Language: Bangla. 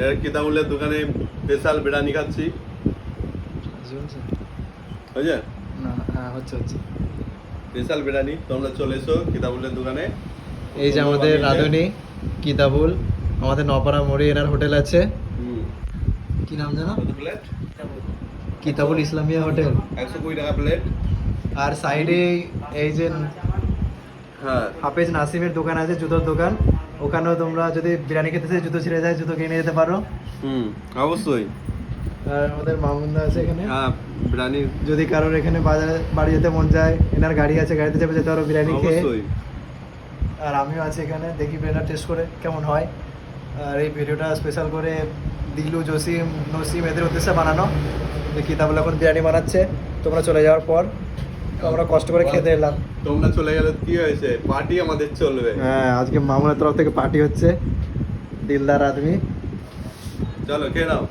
এর কিতাবুলের দোকানে স্পেশাল বিরিয়ানি খাচ্ছি। হয়েছে? না, হ্যাঁ হচ্ছে। স্পেশাল বিরিয়ানি, তোমরা চলে এসো কিতাবুলের দোকানে। এই যে আমাদের রাঁধুনি কিতাবুল, আমাদের নপাড়া মোড়ে এনার হোটেল আছে। কি নাম জানো? কত প্লেট? কিতাবুল ইসলামিয়া হোটেল। 120 টাকা প্লেট। আর সাইডে এই যে হ্যাঁ, হাফেজ নাসিমের দোকান আছে, জুতোর দোকান। ওখানেও তোমরা যদি বিরিয়ানি খেতে চাই, জুতো ছিঁড়ে যায়, জুতো কিনে যেতে পারো। অবশ্যই। আর আমাদের মামুন্দা আছে এখানে। হ্যাঁ, বিরিয়ানি যদি কারোর এখানে বাড়ি যেতে মন যায়, এনার গাড়ি আছে, গাড়িতে চেপে যেতে পারো বিরিয়ানি খেয়ে। অবশ্যই। আর আমিও আছি এখানে, দেখি বিরিয়ানি টেস্ট করে কেমন হয়। আর এই ভিডিওটা স্পেশাল করে দিলু, জসিম, নসিম এদের উদ্দেশ্যে বানানো। দেখি তাহলে এখন বিরিয়ানি বানাচ্ছে, তোমরা চলে যাওয়ার পর আমরা কষ্ট করে খেতে এলাম। তোমরা চলে গেলে কি হয়েছে, পার্টি আমাদের চলবে। হ্যাঁ, আজকে মামুনের তরফ থেকে পার্টি হচ্ছে, দিলদার আদমি। চলো খেয়ে নাও।